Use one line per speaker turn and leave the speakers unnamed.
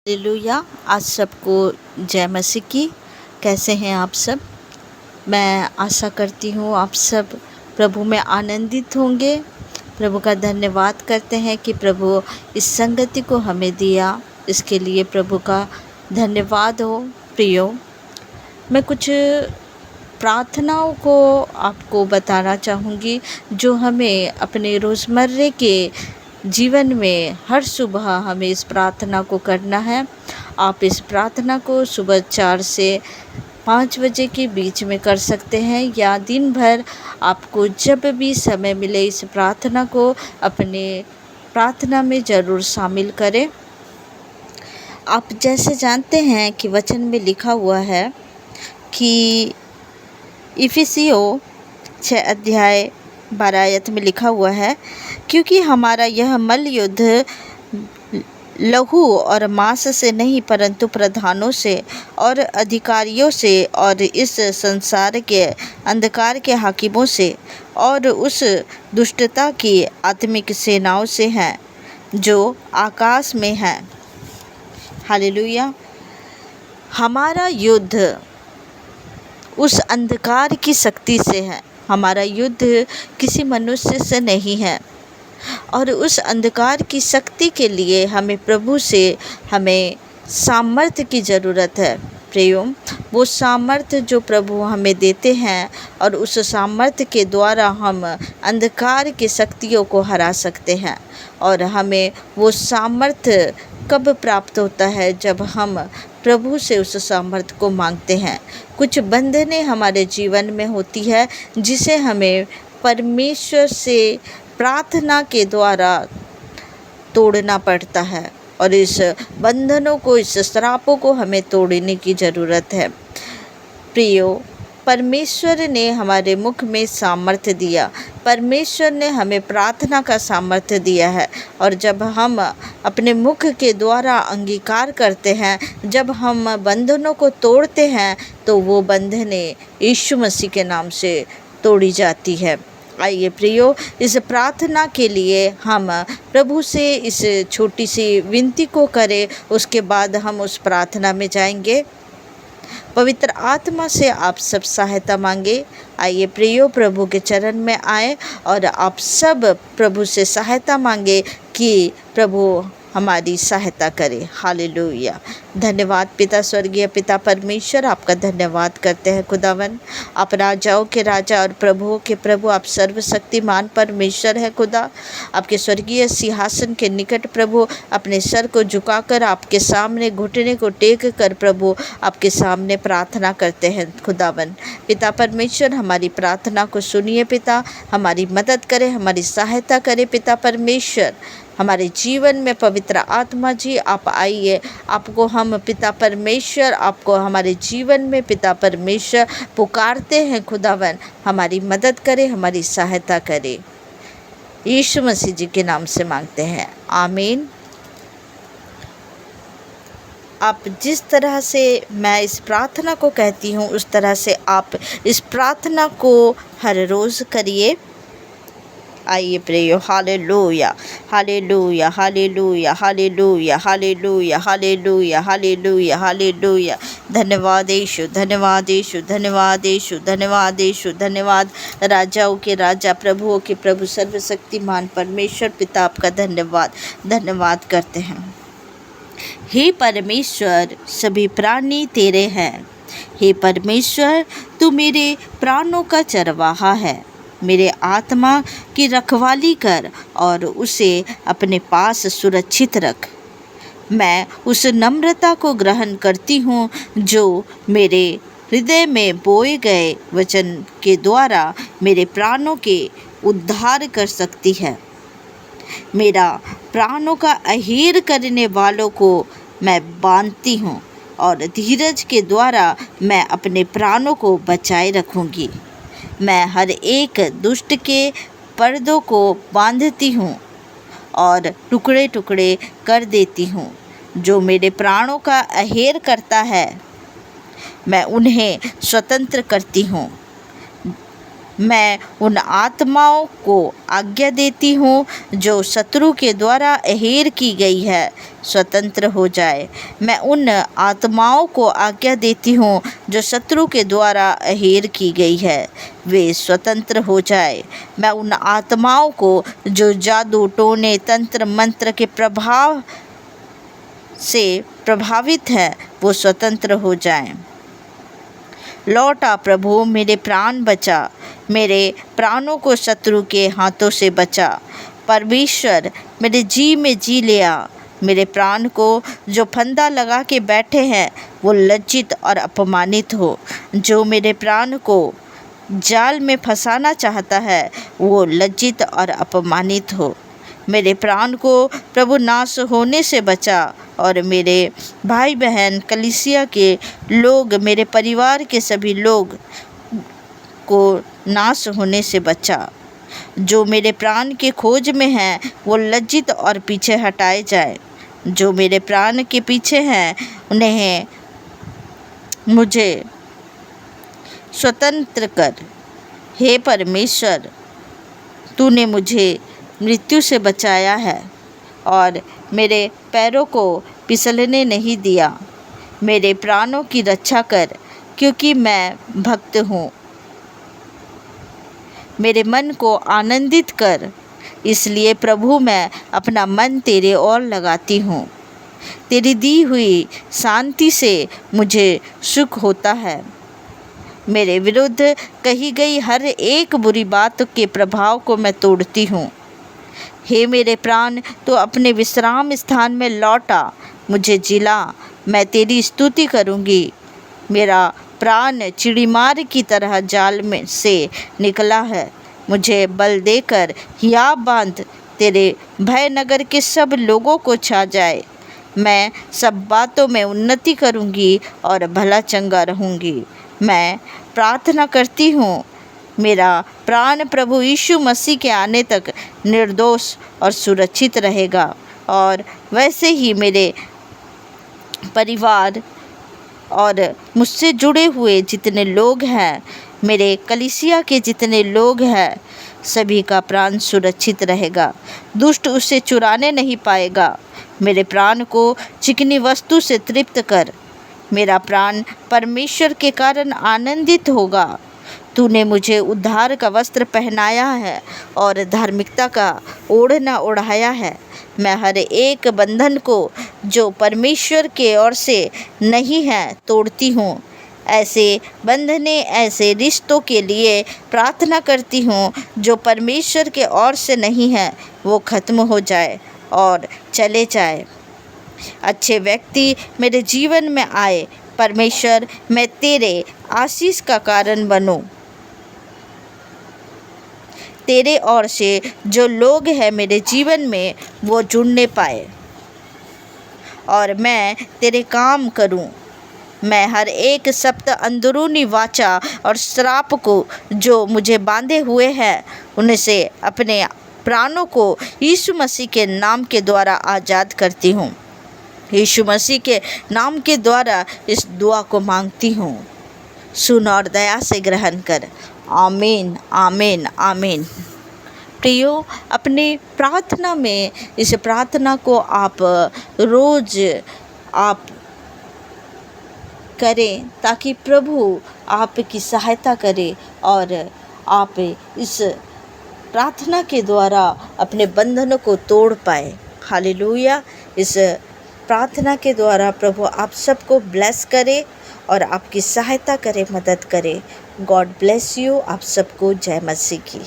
Hallelujah. आज सबको जय मसीह की। कैसे हैं आप सब? मैं आशा करती हूँ आप सब प्रभु में आनंदित होंगे। प्रभु का धन्यवाद करते हैं कि प्रभु इस संगति को हमें दिया, इसके लिए प्रभु का धन्यवाद हो। प्रियो, मैं कुछ प्रार्थनाओं को आपको बताना चाहूँगी जो हमें अपने रोज़मर्रे के जीवन में हर सुबह हमें इस प्रार्थना को करना है। आप इस प्रार्थना को सुबह 4 से 5 बजे के बीच में कर सकते हैं या दिन भर आपको जब भी समय मिले इस प्रार्थना को अपने प्रार्थना में ज़रूर शामिल करें। आप जैसे जानते हैं कि वचन में लिखा हुआ है कि इफिसियों 6 अध्याय 12 आयत में लिखा हुआ है, क्योंकि हमारा यह मल्ल युद्ध लहू और मांस से नहीं परंतु प्रधानों से और अधिकारियों से और इस संसार के अंधकार के हाकिमों से और उस दुष्टता की आत्मिक सेनाओं से है जो आकाश में है। हालेलुया। हमारा युद्ध उस अंधकार की शक्ति से है। हमारा युद्ध किसी मनुष्य से नहीं है और उस अंधकार की शक्ति के लिए हमें प्रभु से हमें सामर्थ्य की ज़रूरत है। प्रियो, वो सामर्थ्य जो प्रभु हमें देते हैं और उस सामर्थ्य के द्वारा हम अंधकार की शक्तियों को हरा सकते हैं। और हमें वो सामर्थ्य कब प्राप्त होता है? जब हम प्रभु से उस सामर्थ्य को मांगते हैं। कुछ बंधनें हमारे जीवन में होती है जिसे हमें परमेश्वर से प्रार्थना के द्वारा तोड़ना पड़ता है और इस बंधनों को, इस श्रापों को हमें तोड़ने की ज़रूरत है। प्रियो, परमेश्वर ने हमारे मुख में सामर्थ्य दिया, परमेश्वर ने हमें प्रार्थना का सामर्थ्य दिया है। और जब हम अपने मुख के द्वारा अंगीकार करते हैं, जब हम बंधनों को तोड़ते हैं, तो वो बंधनें यीशु मसीह के नाम से तोड़ी जाती है। आइए प्रियो, इस प्रार्थना के लिए हम प्रभु से इस छोटी सी विनती को करें, उसके बाद हम उस प्रार्थना में जाएंगे। पवित्र आत्मा से आप सब सहायता मांगे। आइए प्रियो, प्रभु के चरण में आए और आप सब प्रभु से सहायता मांगे कि प्रभु हमारी सहायता करे। हालेलुया। धन्यवाद पिता, स्वर्गीय पिता परमेश्वर, आपका धन्यवाद करते हैं खुदावन। आप राजाओं के राजा और प्रभुओं के प्रभु, आप सर्वशक्तिमान परमेश्वर है खुदा। आपके स्वर्गीय सिंहासन के निकट प्रभु अपने सर को झुकाकर आपके सामने घुटने को टेक कर प्रभु आपके सामने प्रार्थना करते हैं खुदावन। पिता परमेश्वर, हमारी प्रार्थना को सुनिए पिता, हमारी मदद करें, हमारी सहायता करें पिता परमेश्वर। हमारे जीवन में पवित्र आत्मा जी आप आइए, आपको हम पिता परमेश्वर, आपको हमारे जीवन में पिता परमेश्वर पुकारते हैं खुदावन। हमारी मदद करें, हमारी सहायता करें। यीशु मसीह जी के नाम से मांगते हैं, आमीन। आप जिस तरह से मैं इस प्रार्थना को कहती हूँ उस तरह से आप इस प्रार्थना को हर रोज़ करिए। आइए प्रियो, hallelujah hallelujah hallelujah hallelujah hallelujah hallelujah hallelujah hallelujah. धन्यवाद यीशु, धन्यवाद यीशु, धन्यवाद यीशु, धन्यवाद यीशु, धन्यवाद राजाओं के राजा, प्रभुओं के प्रभु, सर्वशक्तिमान परमेश्वर पिता, आपका धन्यवाद करते हैं। हे परमेश्वर, सभी प्राणी तेरे हैं। हे परमेश्वर, तू मेरे प्राणों का चरवाहा है। मेरे आत्मा की रखवाली कर और उसे अपने पास सुरक्षित रख। मैं उस नम्रता को ग्रहण करती हूँ जो मेरे हृदय में बोए गए वचन के द्वारा मेरे प्राणों के उद्धार कर सकती है। मेरा प्राणों का अहीर करने वालों को मैं बांधती हूँ और धीरज के द्वारा मैं अपने प्राणों को बचाए रखूँगी। मैं हर एक दुष्ट के पर्दों को बांधती हूँ और टुकड़े टुकड़े कर देती हूँ। जो मेरे प्राणों का अहेर करता है, मैं उन्हें स्वतंत्र करती हूँ। मैं उन आत्माओं को आज्ञा देती हूँ जो शत्रु के द्वारा अहेर की गई है, स्वतंत्र हो जाए। मैं उन आत्माओं को आज्ञा देती हूँ जो शत्रु के द्वारा अहेर की गई है, वे स्वतंत्र हो जाए। मैं उन आत्माओं को जो जादू, टोने, तंत्र मंत्र के प्रभाव से प्रभावित हैं, वो स्वतंत्र हो जाएं। लौट आ प्रभु, मेरे प्राण बचा, मेरे प्राणों को शत्रु के हाथों से बचा। परमेश्वर, मेरे जी में जी ले आ। मेरे प्राण को जो फंदा लगा के बैठे हैं, वो लज्जित और अपमानित हो। जो मेरे प्राण को जाल में फंसाना चाहता है, वो लज्जित और अपमानित हो। मेरे प्राण को प्रभु नाश होने से बचा, और मेरे भाई बहन, कलीसिया के लोग, मेरे परिवार के सभी लोग को नाश होने से बचा। जो मेरे प्राण के खोज में हैं, वो लज्जित और पीछे हटाए जाए। जो मेरे प्राण के पीछे हैं, उन्हें मुझे स्वतंत्र कर। हे परमेश्वर, तूने मुझे मृत्यु से बचाया है और मेरे पैरों को फिसलने नहीं दिया। मेरे प्राणों की रक्षा कर, क्योंकि मैं भक्त हूँ। मेरे मन को आनंदित कर, इसलिए प्रभु मैं अपना मन तेरे ओर लगाती हूँ। तेरी दी हुई शांति से मुझे सुख होता है। मेरे विरुद्ध कही गई हर एक बुरी बात के प्रभाव को मैं तोड़ती हूँ। हे मेरे प्राण, तो अपने विश्राम स्थान में लौटा, मुझे जिला, मैं तेरी स्तुति करूँगी। मेरा प्राण चिड़ीमार की तरह जाल में से निकला है। मुझे बल देकर हियाव बांध, तेरे भय नगर के सब लोगों को छा जाए। मैं सब बातों में उन्नति करूँगी और भला चंगा रहूँगी। मैं प्रार्थना करती हूँ, मेरा प्राण प्रभु यीशु मसीह के आने तक निर्दोष और सुरक्षित रहेगा। और वैसे ही मेरे परिवार और मुझसे जुड़े हुए जितने लोग हैं, मेरे कलीसिया के जितने लोग हैं, सभी का प्राण सुरक्षित रहेगा। दुष्ट उसे चुराने नहीं पाएगा। मेरे प्राण को चिकनी वस्तु से तृप्त कर। मेरा प्राण परमेश्वर के कारण आनंदित होगा। तूने मुझे उद्धार का वस्त्र पहनाया है और धार्मिकता का ओढ़ना ओढ़ाया है। मैं हर एक बंधन को जो परमेश्वर के ओर से नहीं है तोड़ती हूँ। ऐसे बंधने, ऐसे रिश्तों के लिए प्रार्थना करती हूँ जो परमेश्वर के ओर से नहीं है, वो ख़त्म हो जाए और चले जाए। अच्छे व्यक्ति मेरे जीवन में आए। परमेश्वर, मैं तेरे आशीष का कारण बनूं। तेरे ओर से जो लोग हैं मेरे जीवन में, वो जुड़ने पाए और मैं तेरे काम करूं। मैं हर एक सप्त अंदरूनी वाचा और श्राप को जो मुझे बांधे हुए हैं, उनसे अपने प्राणों को यीशु मसीह के नाम के द्वारा आज़ाद करती हूँ। यीशु मसीह के नाम के द्वारा इस दुआ को मांगती हूँ। सुन और दया से ग्रहण कर। आमीन, आमीन, आमीन। प्रियो, अपने प्रार्थना में इस प्रार्थना को आप रोज़ आप करें, ताकि प्रभु आपकी सहायता करे और आप इस प्रार्थना के द्वारा अपने बंधनों को तोड़ पाए। हालेलुया। इस प्रार्थना के द्वारा प्रभु आप सबको ब्लेस करे और आपकी सहायता करे, मदद करे। God bless you. आप सबको जय मसीह की।